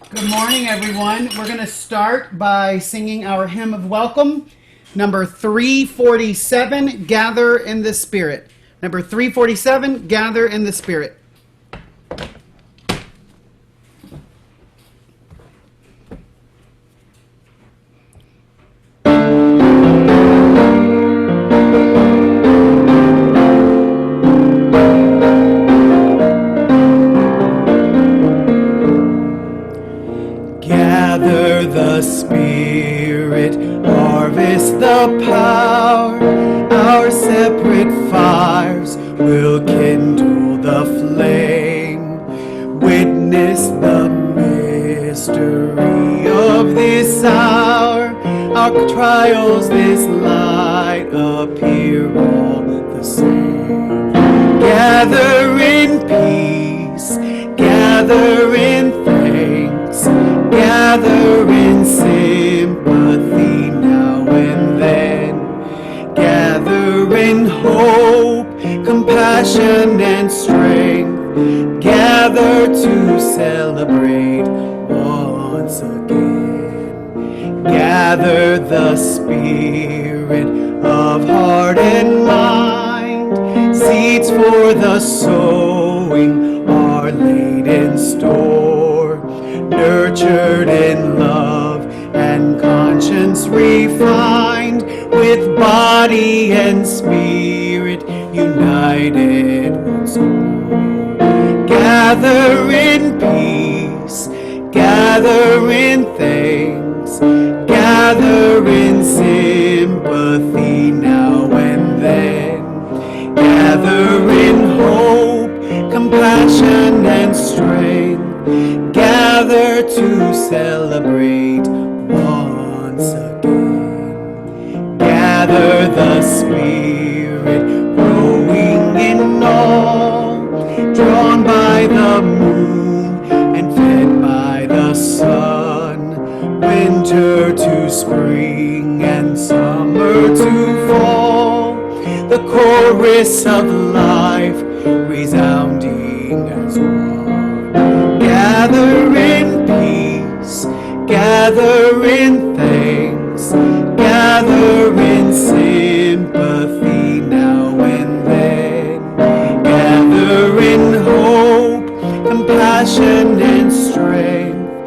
Good morning, everyone. We're going to start by singing our hymn of welcome, number 347, Gather in the Spirit. Number 347, Gather in the Spirit. Gather the Spirit, harvest the power, our separate fires will kindle the flame. Witness the mystery of this hour, our trials this light appear all the same. Gather in peace, gather in thanks, gather in sympathy now and then. Gather in hope, compassion and strength. Gather to celebrate once again. Gather the spirit of heart and mind. Seeds for the sowing are laid in store. Nurtured in love and conscience refined, with body and spirit united once more. Gather in peace, gather in thanks, gather in sympathy now and then. Gather in hope, compassion and strength. Gather to celebrate once again. Gather the Spirit, growing in all, drawn by the moon and fed by the sun, winter to spring and summer to fall, the chorus of life resounding as one. Gather in peace, gather in thanks, gather in sympathy now and then, gather in hope, compassion and strength,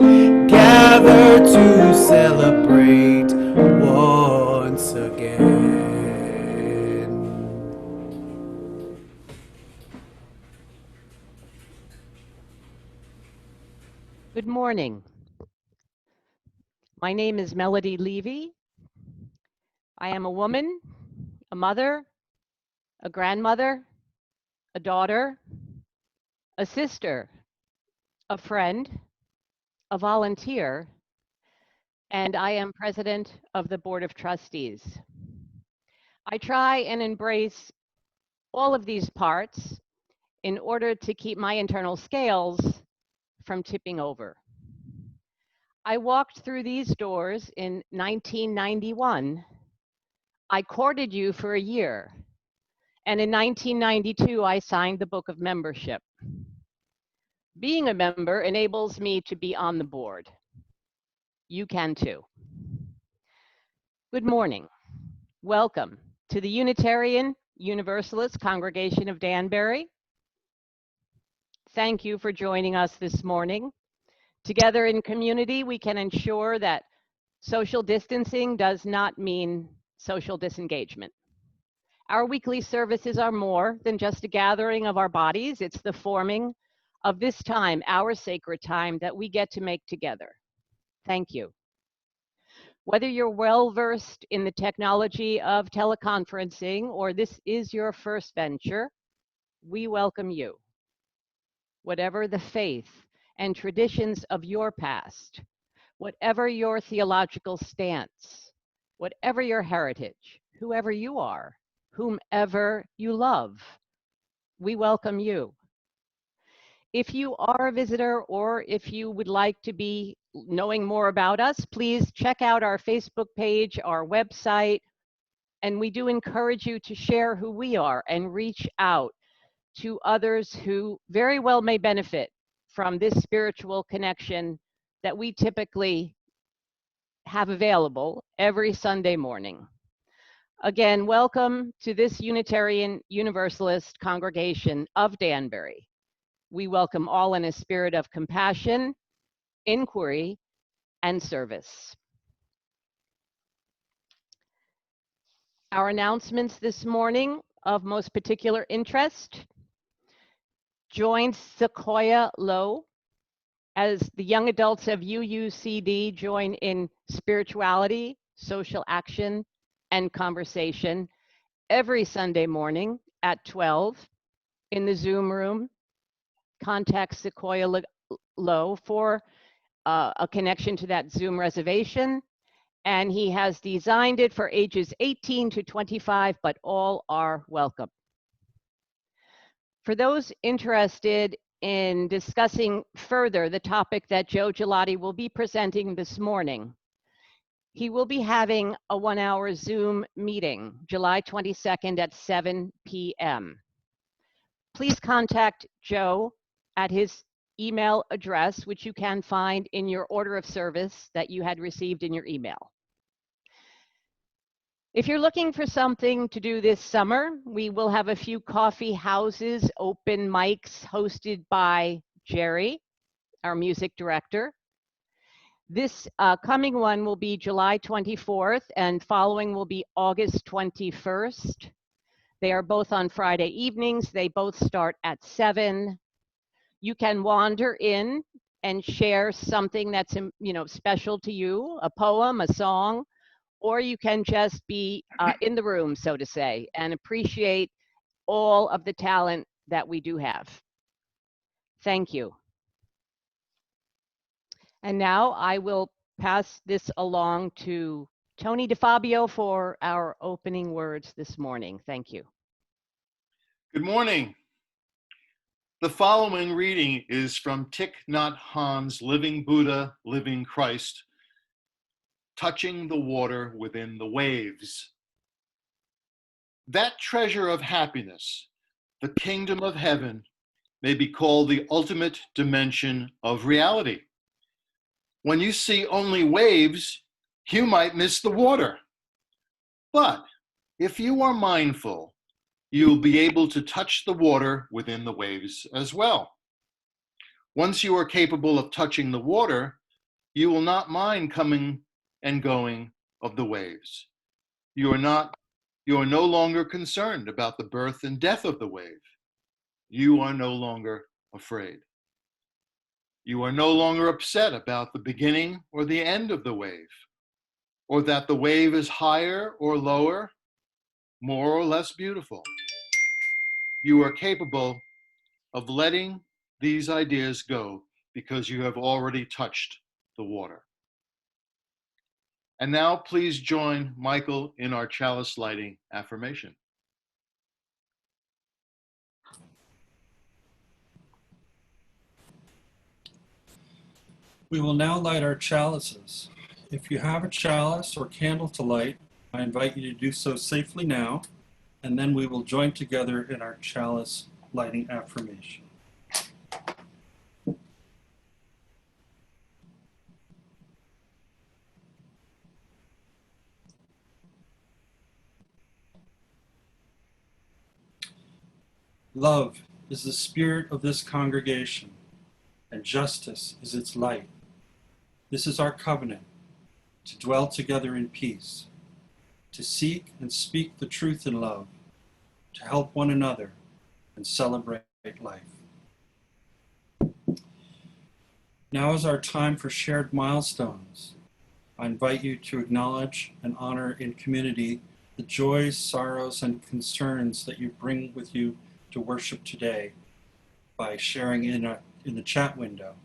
gather to celebrate once again. Good morning. My name is Melody Levy. I am a woman, a mother, a grandmother, a daughter, a sister, a friend, a volunteer, and I am president of the Board of Trustees. I try and embrace all of these parts in order to keep my internal scales from tipping over. I walked through these doors in 1991. I courted you for a year. And in 1992, I signed the Book of Membership. Being a member enables me to be on the board. You can too. Good morning. Welcome to the Unitarian Universalist Congregation of Danbury. Thank you for joining us this morning. Together in community, we can ensure that social distancing does not mean social disengagement. Our weekly services are more than just a gathering of our bodies. It's the forming of this time, our sacred time that we get to make together. Thank you. Whether you're well-versed in the technology of teleconferencing or this is your first venture, we welcome you. Whatever the faith and traditions of your past, whatever your theological stance, whatever your heritage, whoever you are, whomever you love, we welcome you. If you are a visitor or if you would like to be knowing more about us, please check out our Facebook page, our website, and we do encourage you to share who we are and reach out to others who very well may benefit from this spiritual connection that we typically have available every Sunday morning. Again, welcome to this Unitarian Universalist congregation of Danbury. We welcome all in a spirit of compassion, inquiry, and service. Our announcements this morning of most particular interest: join Sequoia Low as the young adults of UUCD join in spirituality, social action, and conversation every Sunday morning at 12 in the Zoom room. Contact Sequoia Low for a connection to that Zoom reservation. And he has designed it for ages 18 to 25, but all are welcome. For those interested in discussing further the topic that Joe Gelati will be presenting this morning, he will be having a 1-hour Zoom meeting, July 22nd at 7 p.m. Please contact Joe at his email address, which you can find in your order of service that you had received in your email. If you're looking for something to do this summer, we will have a few coffee houses, open mics hosted by Jerry, our music director. This coming one will be July 24th and following will be August 21st. They are both on Friday evenings. They both start at 7. You can wander in and share something that's special to you, a poem, a song, or you can just be in the room, so to say, and appreciate all of the talent that we do have. Thank you. And now I will pass this along to Tony DeFabio for our opening words this morning. Thank you. Good morning. The following reading is from Thich Nhat Hanh's Living Buddha, Living Christ, Touching the Water Within the Waves. That treasure of happiness, the kingdom of heaven, may be called the ultimate dimension of reality. When you see only waves, you might miss the water. But if you are mindful, you'll be able to touch the water within the waves as well. Once you are capable of touching the water, you will not mind coming and going of the waves. You are no longer concerned about the birth and death of the wave. You are no longer afraid. You are no longer upset about the beginning or the end of the wave, or that the wave is higher or lower, more or less beautiful. You are capable of letting these ideas go because you have already touched the water. And now please join Michael in our chalice lighting affirmation. We will now light our chalices. If you have a chalice or candle to light, I invite you to do so safely now, and then we will join together in our chalice lighting affirmation. Love is the spirit of this congregation, and justice is its light. This is our covenant, to dwell together in peace, to seek and speak the truth in love, to help one another and celebrate life. Now is our time for shared milestones. I invite you to acknowledge and honor in community the joys, sorrows, and concerns that you bring with you to worship today by sharing in the chat window.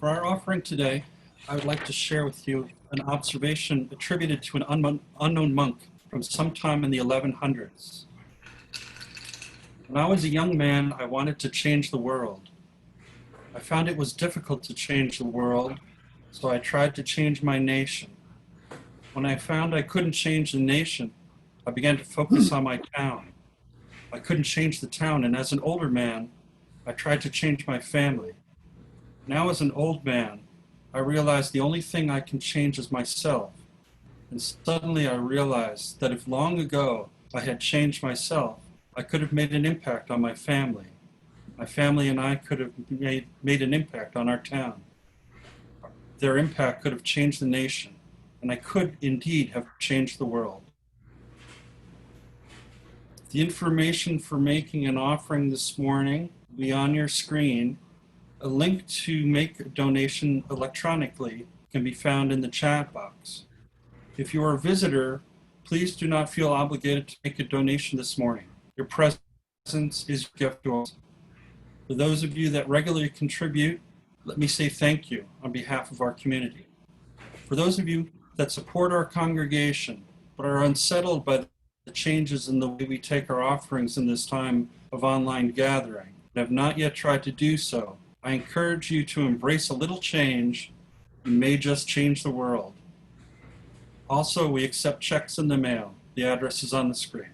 For our offering today, I would like to share with you an observation attributed to an unknown monk from sometime in the 1100s. When I was a young man, I wanted to change the world. I found it was difficult to change the world, so I tried to change my nation. When I found I couldn't change the nation, I began to focus on my town. I couldn't change the town, and as an older man, I tried to change my family. Now as an old man, I realized the only thing I can change is myself. And suddenly I realized that if long ago I had changed myself, I could have made an impact on my family. My family and I could have made an impact on our town. Their impact could have changed the nation, and I could indeed have changed the world. The information for making an offering this morning will be on your screen. A link to make a donation electronically can be found in the chat box. If you are a visitor, please do not feel obligated to make a donation this morning. Your presence is a gift to us. For those of you that regularly contribute, let me say thank you on behalf of our community. For those of you that support our congregation but are unsettled by the changes in the way we take our offerings in this time of online gathering and have not yet tried to do so, I encourage you to embrace a little change. You may just change the world. Also, we accept checks in the mail. The address is on the screen.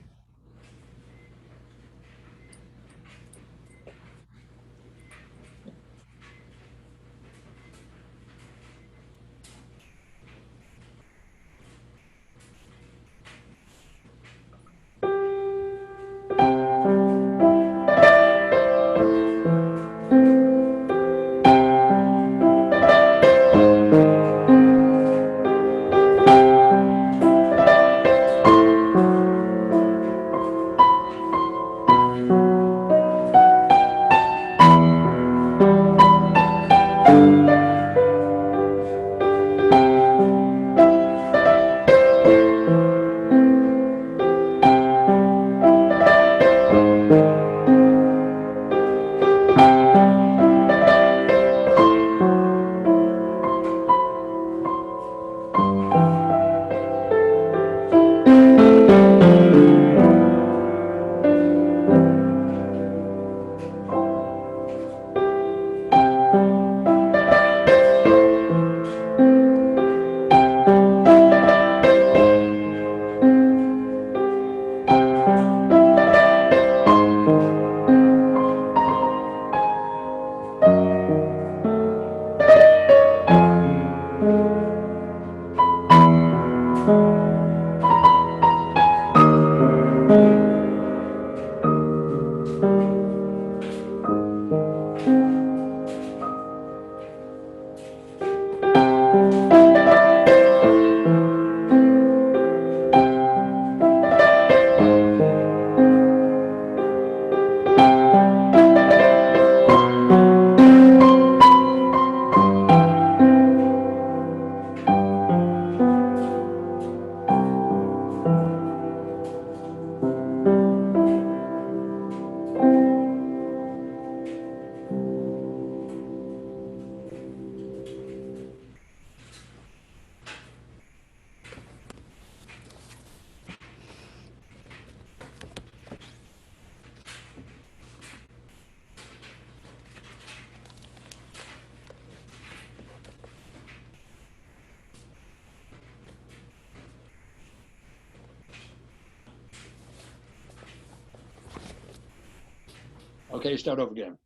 Okay, start over again.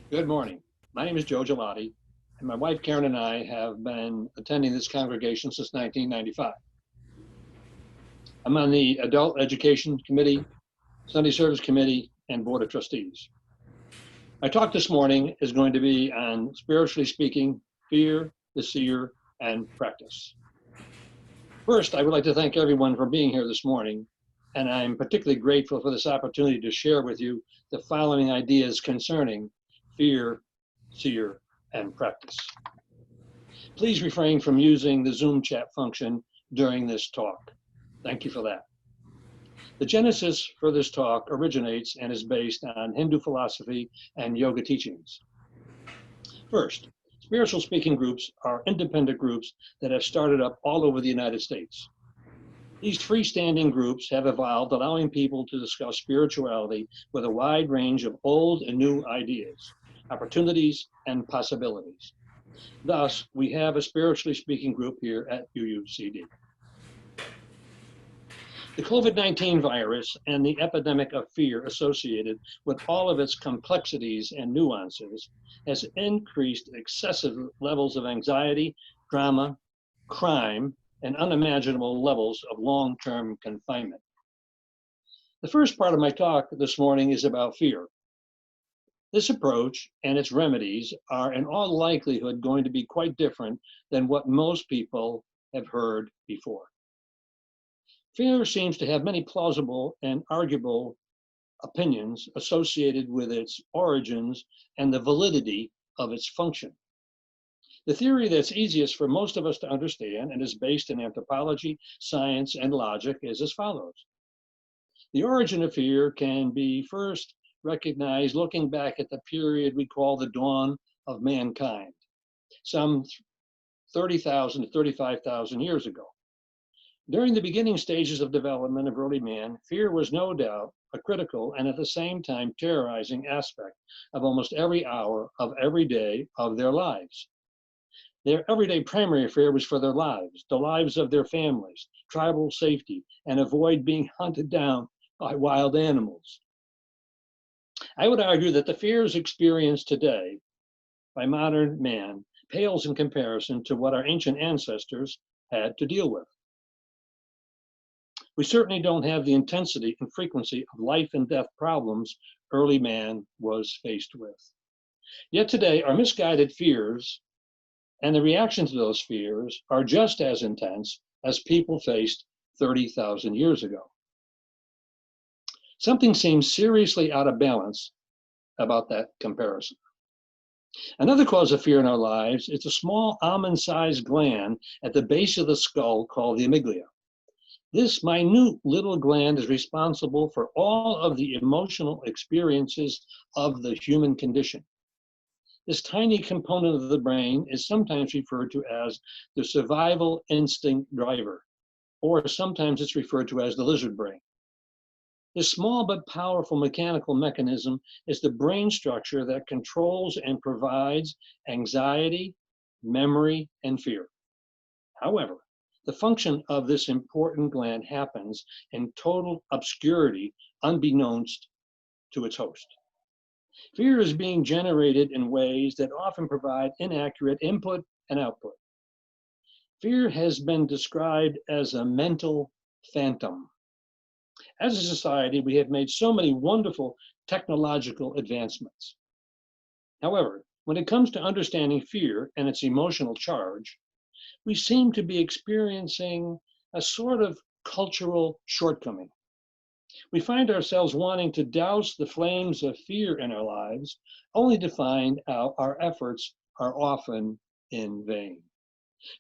Good morning. My name is Joe Gelati, and my wife Karen and I have been attending this congregation since 1995. I'm on the Adult Education Committee, Sunday Service Committee, and Board of Trustees. My talk this morning is going to be on, spiritually speaking, fear, the seer, and practice. First, I would like to thank everyone for being here this morning, and I'm particularly grateful for this opportunity to share with you the following ideas concerning fear, seer, and practice. Please refrain from using the Zoom chat function during this talk. Thank you for that. The genesis for this talk originates and is based on Hindu philosophy and yoga teachings. First, Spiritual speaking groups are independent groups that have started up all over the United States. These freestanding groups have evolved, allowing people to discuss spirituality with a wide range of old and new ideas, opportunities, and possibilities. Thus, we have a spiritually speaking group here at UUCD. The COVID-19 virus and the epidemic of fear associated with all of its complexities and nuances has increased excessive levels of anxiety, drama, crime, and unimaginable levels of long-term confinement. The first part of my talk this morning is about fear. This approach and its remedies are in all likelihood going to be quite different than what most people have heard before. Fear seems to have many plausible and arguable opinions associated with its origins and the validity of its function. The theory that's easiest for most of us to understand and is based in anthropology, science, and logic is as follows. The origin of fear can be first recognized looking back at the period we call the dawn of mankind, some 30,000 to 35,000 years ago. During the beginning stages of development of early man, fear was no doubt a critical and at the same time terrorizing aspect of almost every hour of every day of their lives. Their everyday primary fear was for their lives, the lives of their families, tribal safety, and avoid being hunted down by wild animals. I would argue that the fears experienced today by modern man pales in comparison to what our ancient ancestors had to deal with. We certainly don't have the intensity and frequency of life and death problems early man was faced with. Yet today, our misguided fears and the reaction to those fears are just as intense as people faced 30,000 years ago. Something seems seriously out of balance about that comparison. Another cause of fear in our lives is a small almond-sized gland at the base of the skull called the amygdala. This minute little gland is responsible for all of the emotional experiences of the human condition. This tiny component of the brain is sometimes referred to as the survival instinct driver, or sometimes it's referred to as the lizard brain. This small but powerful mechanical mechanism is the brain structure that controls and provides anxiety, memory, and fear. However, the function of this important gland happens in total obscurity, unbeknownst to its host. Fear is being generated in ways that often provide inaccurate input and output. Fear has been described as a mental phantom. As a society, we have made so many wonderful technological advancements. However, when it comes to understanding fear and its emotional charge, we seem to be experiencing a sort of cultural shortcoming. We find ourselves wanting to douse the flames of fear in our lives, only to find out our efforts are often in vain.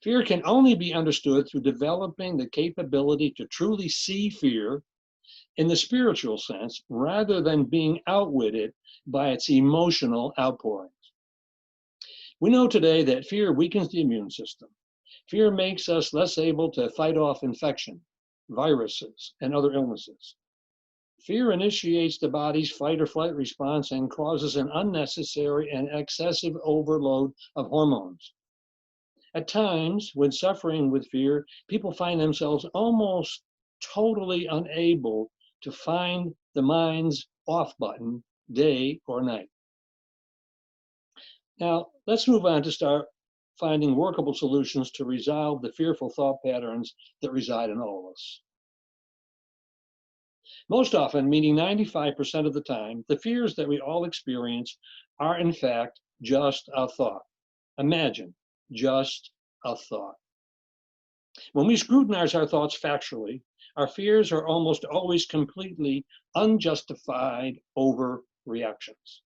Fear can only be understood through developing the capability to truly see fear in the spiritual sense, rather than being outwitted by its emotional outpourings. We know today that fear weakens the immune system. Fear makes us less able to fight off infection, viruses, and other illnesses. Fear initiates the body's fight or flight response and causes an unnecessary and excessive overload of hormones. At times, when suffering with fear, people find themselves almost totally unable to find the mind's off button day or night. Now, let's move on to start finding workable solutions to resolve the fearful thought patterns that reside in all of us. Most often, meaning 95% of the time, the fears that we all experience are in fact just a thought. Imagine, just a thought. When we scrutinize our thoughts factually, our fears are almost always completely unjustified overreactions.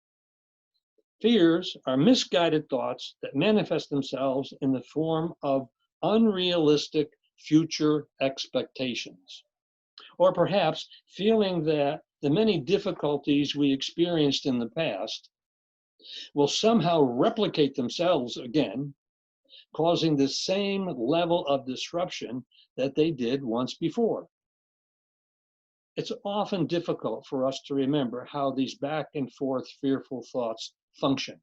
Fears are misguided thoughts that manifest themselves in the form of unrealistic future expectations, or perhaps feeling that the many difficulties we experienced in the past will somehow replicate themselves again, causing the same level of disruption that they did once before. It's often difficult for us to remember how these back and forth fearful thoughts function.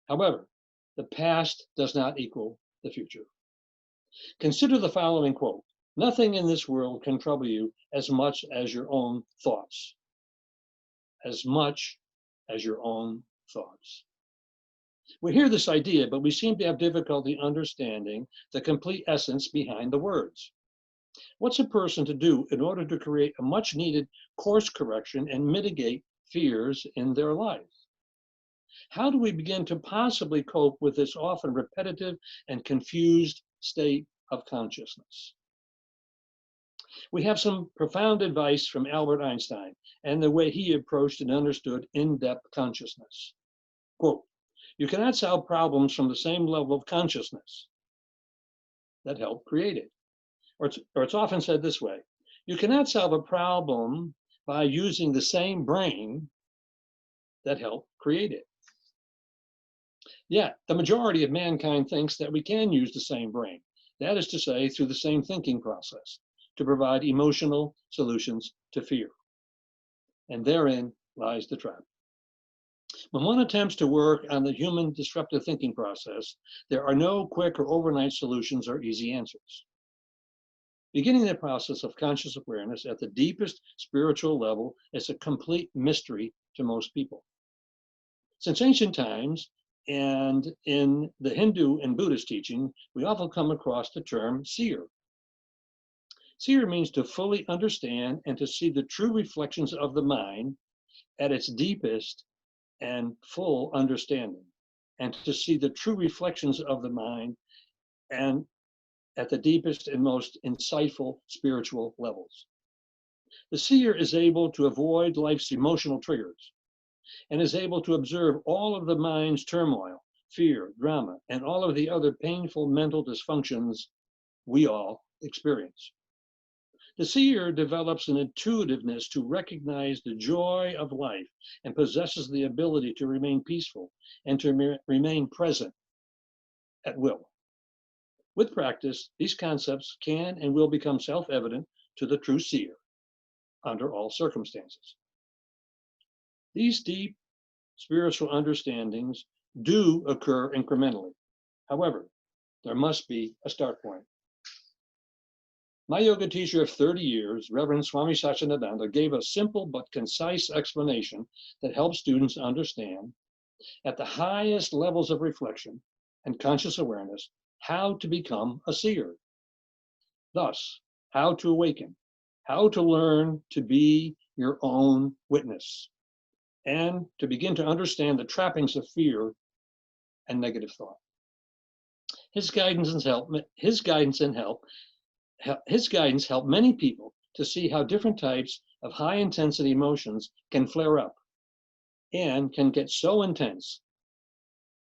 However, the past does not equal the future. Consider the following quote: "Nothing in this world can trouble you as much as your own thoughts." As much as your own thoughts. We hear this idea, but we seem to have difficulty understanding the complete essence behind the words. What's a person to do in order to create a much needed course correction and mitigate fears in their life? How do we begin to possibly cope with this often repetitive and confused state of consciousness? We have some profound advice from Albert Einstein and the way he approached and understood in-depth consciousness. Quote, "You cannot solve problems from the same level of consciousness that helped create it." Or it's often said this way: "You cannot solve a problem by using the same brain that helped create it." Yet, the majority of mankind thinks that we can use the same brain, that is to say, through the same thinking process, to provide emotional solutions to fear. And therein lies the trap. When one attempts to work on the human disruptive thinking process, there are no quick or overnight solutions or easy answers. Beginning the process of conscious awareness at the deepest spiritual level is a complete mystery to most people. Since ancient times, and in the Hindu and Buddhist teaching, we often come across the term seer. Seer means to fully understand and to see the true reflections of the mind at its deepest and full understanding, and to see the true reflections of the mind and at the deepest and most insightful spiritual levels. The seer is able to avoid life's emotional triggers and is able to observe all of the mind's turmoil, fear, drama, and all of the other painful mental dysfunctions we all experience. The seer develops an intuitiveness to recognize the joy of life and possesses the ability to remain peaceful and to remain present at will. With practice, these concepts can and will become self-evident to the true seer under all circumstances. These deep spiritual understandings do occur incrementally. However, there must be a start point. My yoga teacher of 30 years, Reverend Swami Satchidananda, gave a simple but concise explanation that helps students understand, at the highest levels of reflection and conscious awareness, how to become a seer. Thus, how to awaken, how to learn to be your own witness, and to begin to understand the trappings of fear and negative thought. His guidance helped many people to see how different types of high intensity emotions can flare up and can get so intense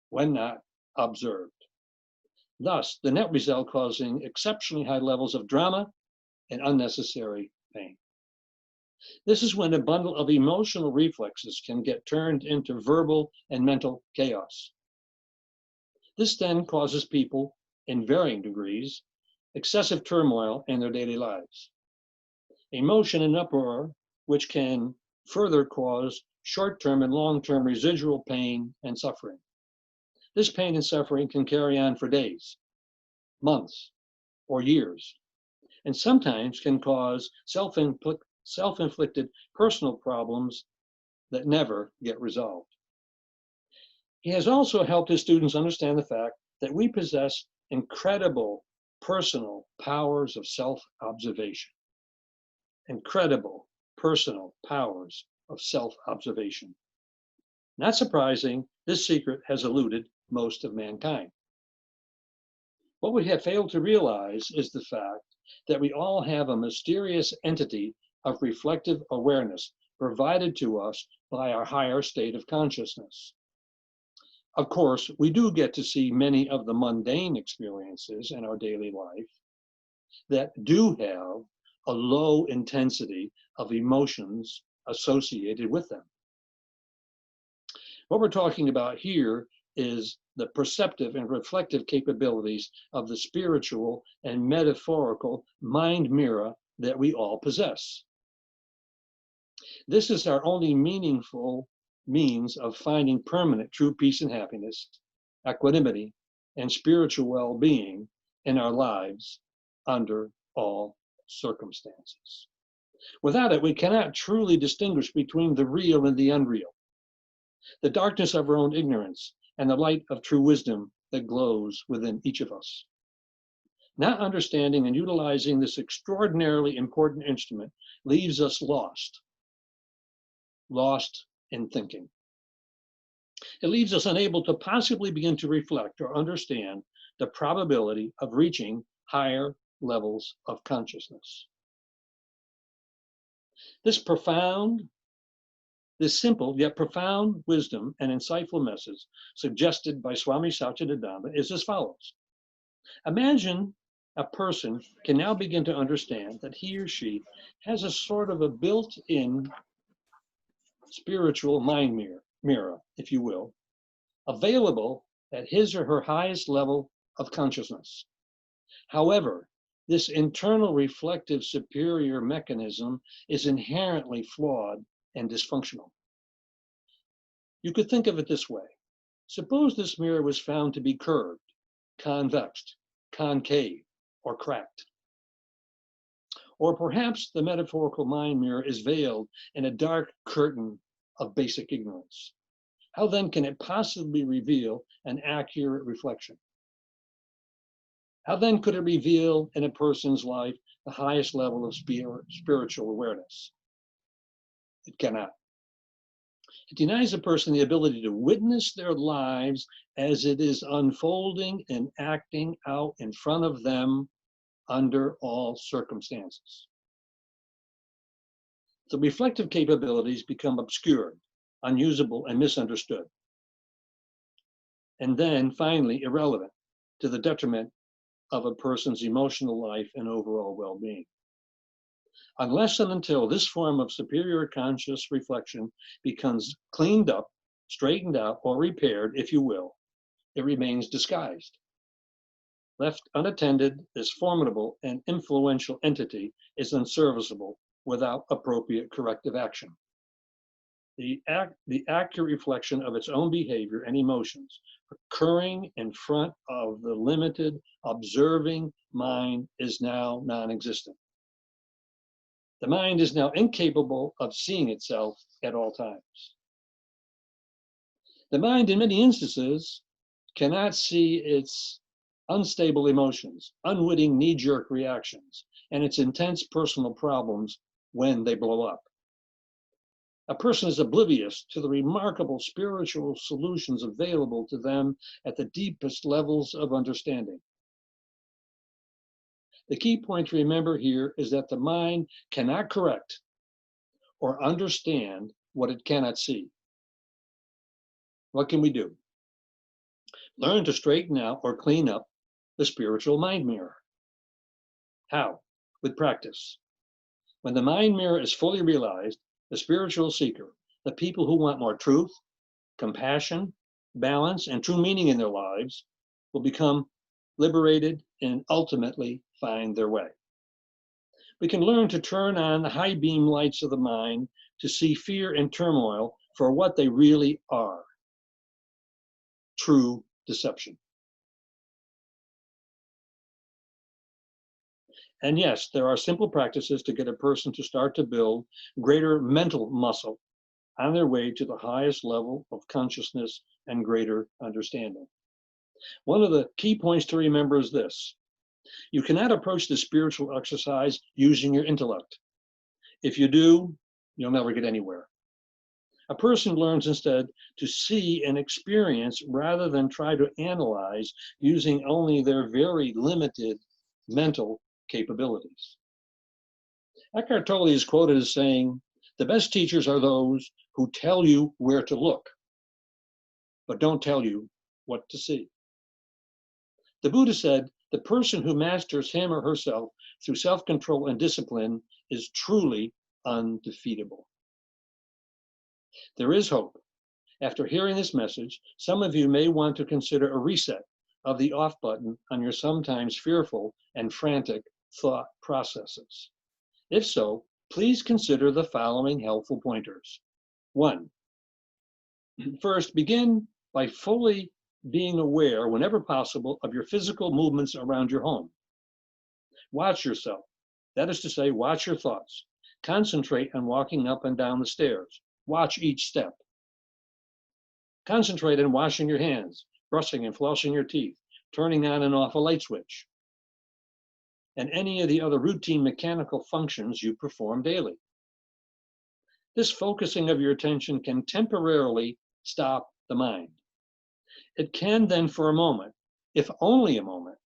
when not observed. Thus, the net result causing exceptionally high levels of drama and unnecessary pain. This is when a bundle of emotional reflexes can get turned into verbal and mental chaos. This then causes people, in varying degrees, excessive turmoil in their daily lives. Emotion and uproar, which can further cause short-term and long-term residual pain and suffering. This pain and suffering can carry on for days, months, or years, and sometimes can cause self-inflicted personal problems that never get resolved. He has also helped his students understand the fact that we possess incredible personal powers of self-observation. Incredible personal powers of self-observation. Not surprising, this secret has eluded most of mankind. What we have failed to realize is the fact that we all have a mysterious entity of reflective awareness provided to us by our higher state of consciousness. Of course, we do get to see many of the mundane experiences in our daily life that do have a low intensity of emotions associated with them. What we're talking about here is the perceptive and reflective capabilities of the spiritual and metaphorical mind mirror that we all possess. This is our only meaningful means of finding permanent true peace and happiness, equanimity, and spiritual well-being in our lives under all circumstances. Without it, we cannot truly distinguish between the real and the unreal, the darkness of our own ignorance, and the light of true wisdom that glows within each of us. Not understanding and utilizing this extraordinarily important instrument leaves us lost in thinking. It leaves us unable to possibly begin to reflect or understand the probability of reaching higher levels of consciousness. This simple yet profound wisdom and insightful message suggested by Swami Satchidananda is as follows. Imagine a person can now begin to understand that he or she has a sort of a built-in spiritual mind mirror, if you will, available at his or her highest level of consciousness. However, this internal reflective superior mechanism is inherently flawed and dysfunctional. You could think of it this way. Suppose this mirror was found to be curved, convex, concave, or cracked. Or perhaps the metaphorical mind mirror is veiled in a dark curtain of basic ignorance. How then can it possibly reveal an accurate reflection? How then could it reveal in a person's life the highest level of spiritual awareness? It cannot. It denies a person the ability to witness their lives as it is unfolding and acting out in front of them under all circumstances. The reflective capabilities become obscured, unusable, and misunderstood. And then finally irrelevant, to the detriment of a person's emotional life and overall well-being. Unless and until this form of superior conscious reflection becomes cleaned up, straightened out, or repaired, if you will, it remains disguised. Left unattended, this formidable and influential entity is unserviceable without appropriate corrective action. The accurate reflection of its own behavior and emotions occurring in front of the limited observing mind is now non-existent. The mind is now incapable of seeing itself at all times. The mind, in many instances, cannot see its unstable emotions, unwitting knee-jerk reactions, and its intense personal problems when they blow up. A person is oblivious to the remarkable spiritual solutions available to them at the deepest levels of understanding. The key point to remember here is that the mind cannot correct or understand what it cannot see. What can we do? Learn to straighten out or clean up the spiritual mind mirror. How? With practice. When the mind mirror is fully realized, the spiritual seeker, the people who want more truth, compassion, balance, and true meaning in their lives will become liberated and ultimately find their way. We can learn to turn on the high beam lights of the mind to see fear and turmoil for what they really are. True deception. And yes, there are simple practices to get a person to start to build greater mental muscle on their way to the highest level of consciousness and greater understanding. One of the key points to remember is this. You cannot approach the spiritual exercise using your intellect. If you do, you'll never get anywhere. A person learns instead to see and experience rather than try to analyze using only their very limited mental capabilities. Eckhart Tolle is quoted as saying, "The best teachers are those who tell you where to look, but don't tell you what to see." The Buddha said, "The person who masters him or herself through self-control and discipline is truly undefeatable." There is hope, After hearing this message, some of you may want to consider a reset of the off button on your sometimes fearful and frantic thought processes. If so, please consider the following helpful pointers. 1. First, begin by fully being aware, whenever possible, of your physical movements around your home. Watch yourself. That is to say, watch your thoughts. Concentrate on walking up and down the stairs. Watch each step. Concentrate on washing your hands, brushing and flossing your teeth, turning on and off a light switch, and any of the other routine mechanical functions you perform daily. This focusing of your attention can temporarily stop the mind. It can then, for a moment, if only a moment,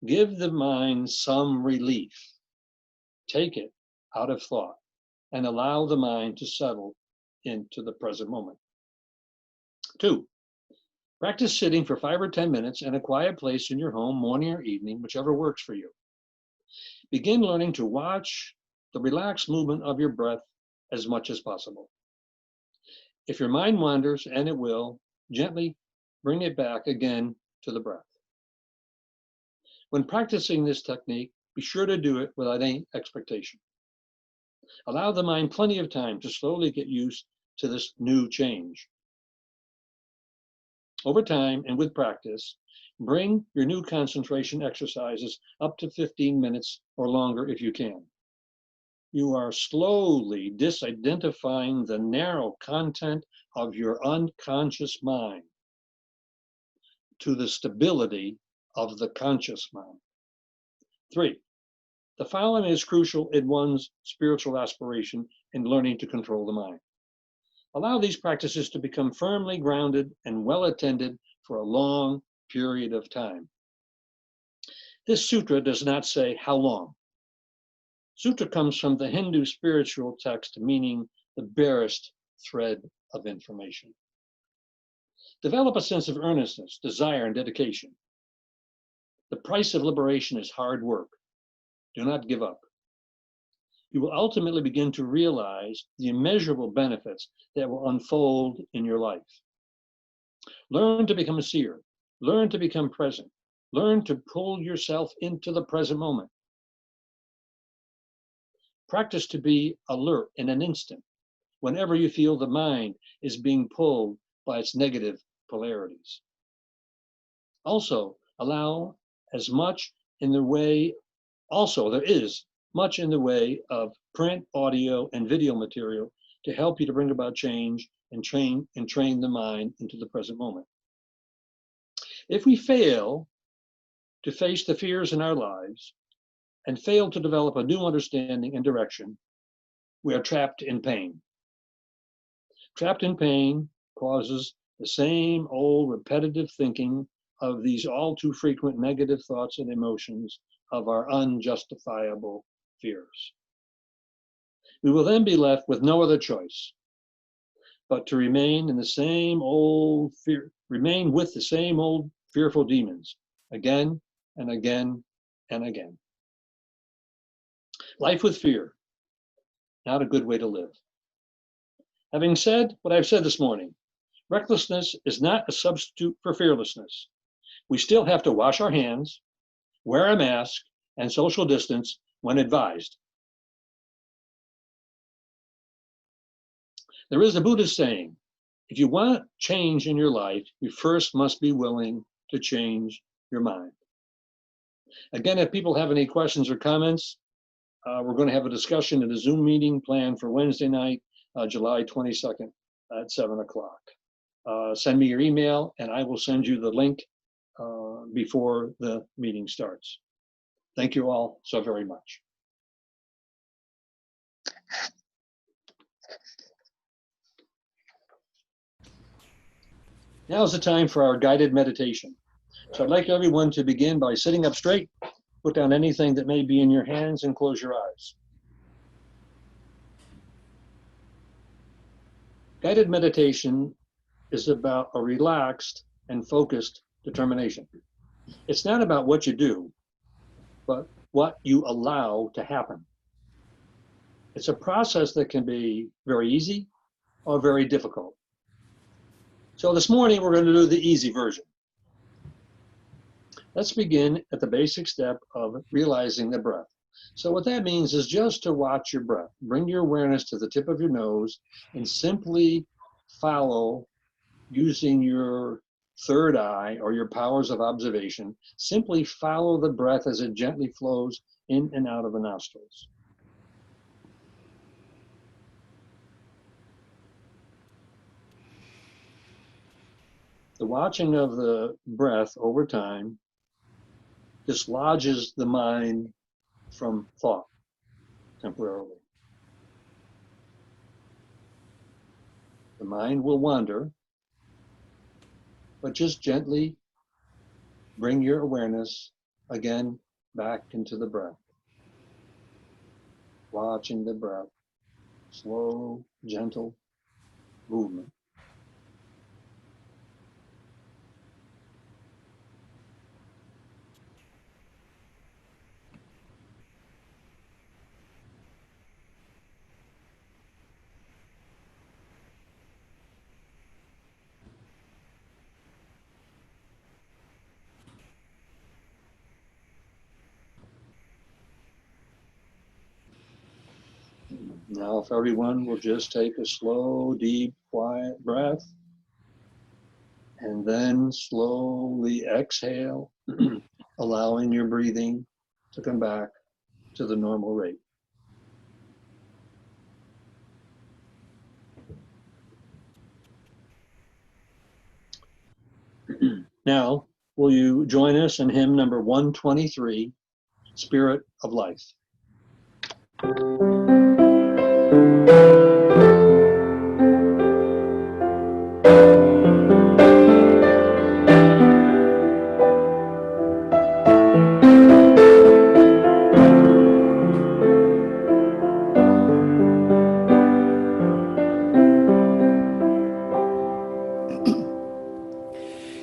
give the mind some relief. Take it out of thought and allow the mind to settle into the present moment. 2, practice sitting for 5 or 10 minutes in a quiet place in your home, morning or evening, whichever works for you. Begin learning to watch the relaxed movement of your breath as much as possible. If your mind wanders, and it will, gently bring it back again to the breath. When practicing this technique, be sure to do it without any expectation. Allow the mind plenty of time to slowly get used to this new change. Over time and with practice, bring your new concentration exercises up to 15 minutes or longer if you can. You are slowly disidentifying the narrow content of your unconscious mind to the stability of the conscious mind. 3, the following is crucial in one's spiritual aspiration in learning to control the mind. Allow these practices to become firmly grounded and well attended for a long period of time. This sutra does not say how long. Sutra comes from the Hindu spiritual text meaning the barest thread of information. Develop a sense of earnestness, desire, and dedication. The price of liberation is hard work. Do not give up. You will ultimately begin to realize the immeasurable benefits that will unfold in your life. Learn to become a seer. Learn to become present. Learn to pull yourself into the present moment. Practice to be alert in an instant whenever you feel the mind is being pulled by its negative polarities. Also, there is much in the way of print, audio, and video material to help you to bring about change and train the mind into the present moment. If we fail to face the fears in our lives and fail to develop a new understanding and direction, we are trapped in pain. Trapped in pain causes the same old repetitive thinking of these all too frequent negative thoughts and emotions of our unjustifiable fears. We will then be left with no other choice but to remain with the same old fearful demons again and again and again. Life with fear, not a good way to live. Having said what I've said this morning, recklessness is not a substitute for fearlessness. We still have to wash our hands, wear a mask, and social distance when advised. There is a Buddhist saying, if you want change in your life, you first must be willing to change your mind. Again, if people have any questions or comments, we're going to have a discussion at a Zoom meeting planned for Wednesday night, July 22nd at 7 o'clock. Send me your email and I will send you the link before the meeting starts. Thank you all so very much. Now is the time for our guided meditation. So I'd like everyone to begin by sitting up straight, put down anything that may be in your hands, and close your eyes. Guided meditation is about a relaxed and focused determination. It's not about what you do, but what you allow to happen. It's a process that can be very easy or very difficult. So this morning we're going to do the easy version. Let's begin at the basic step of realizing the breath. So what that means is just to watch your breath. Bring your awareness to the tip of your nose and simply follow, using your third eye or your powers of observation, simply follow the breath as it gently flows in and out of the nostrils. The watching of the breath over time dislodges the mind from thought temporarily. The mind will wander, but just gently bring your awareness again back into the breath. Watching the breath, slow, gentle movement. Now, if everyone will just take a slow, deep, quiet breath, and then slowly exhale, allowing your breathing to come back to the normal rate. Now, will you join us in hymn number 123, Spirit of Life?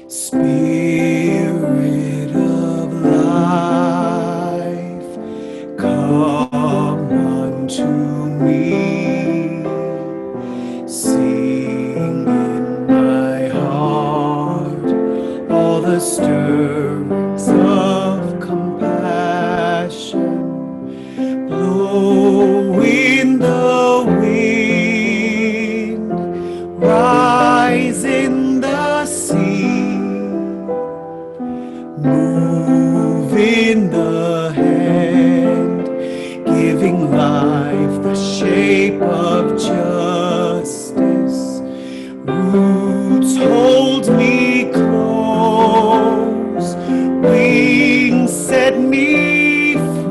Spirit of life, come unto me. Sing in my heart all the stirrings of compassion. Blow in the wind, rise in the sea, move in the hand, giving life the shape of justice. Roots hold me close, wings set me free.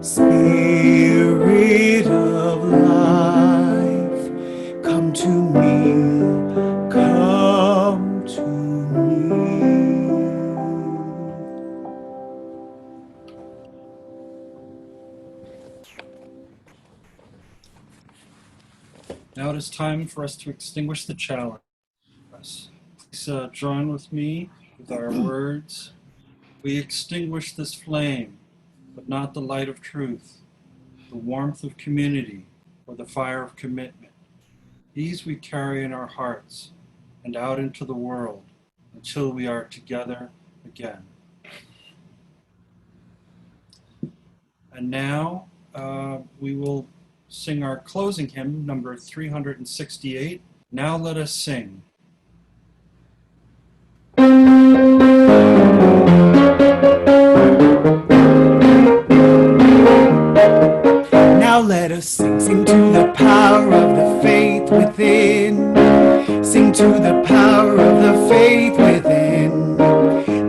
Spirit of life, come to me, come to me. Now it is time for us to extinguish the chalice. Please join with me with our words. We extinguish this flame, but not the light of truth, the warmth of community, or the fire of commitment. These we carry in our hearts and out into the world until we are together again. And now we will sing our closing hymn, number 368. Now let us sing. Now let us sing, sing to the power of the faith within. Sing to the power of the faith within.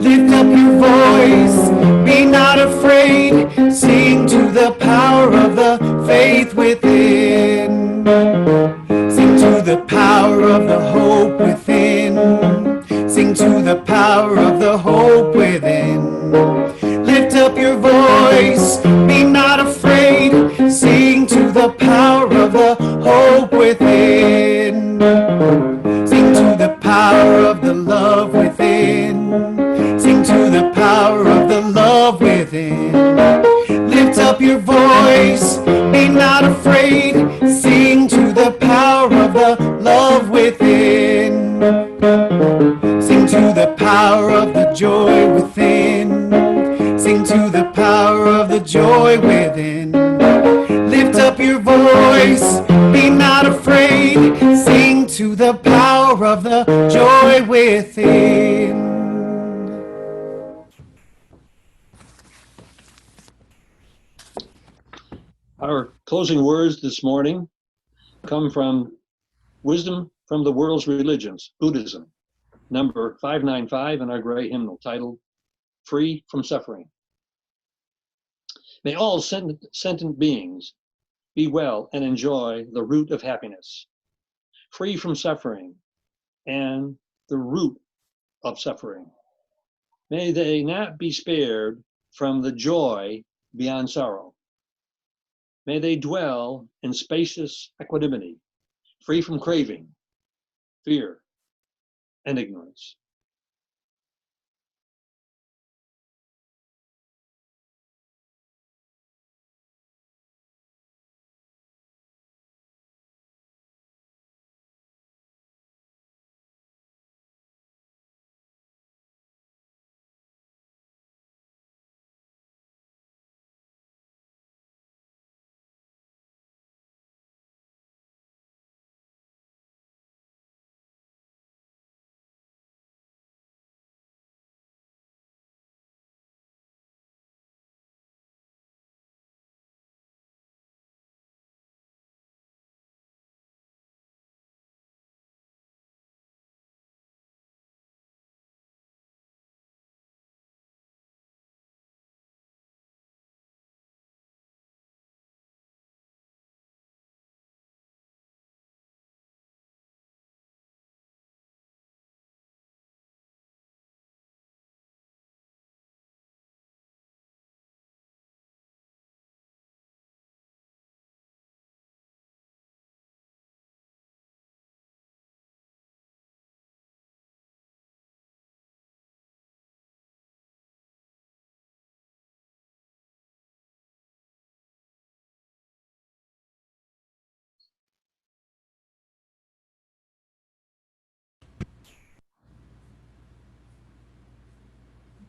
Lift up your voice, be not afraid. Sing to the power of the faith within. Sing to the power of the hope within. Sing to the power of the hope within. Lift up your voice, be not afraid. Sing to the power of the hope within. Sing to the power of the love within. Sing to the power of the love within. Lift up your voice, be not afraid. Sing to the power of the love within. Sing to the power of the joy within. Our closing words this morning come from Wisdom from the World's Religions, Buddhism, number 595 in our gray hymnal titled Free from Suffering. May all sentient beings be well and enjoy the root of happiness, free from suffering and the root of suffering. May they not be spared from the joy beyond sorrow. May they dwell in spacious equanimity, free from craving, fear, and ignorance.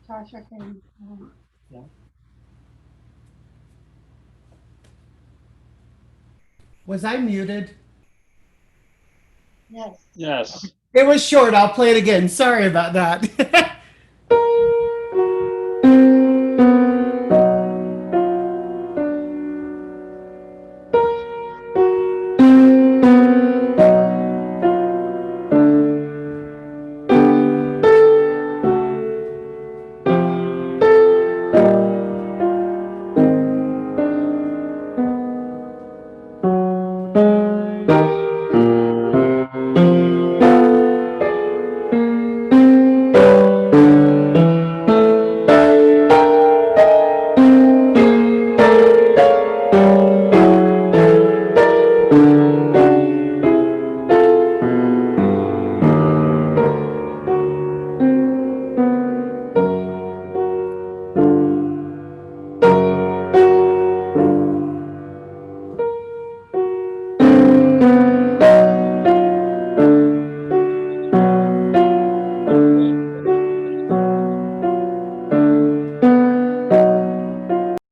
Tasha can. Was I muted? Yes. Yes. It was short. I'll play it again. Sorry about that.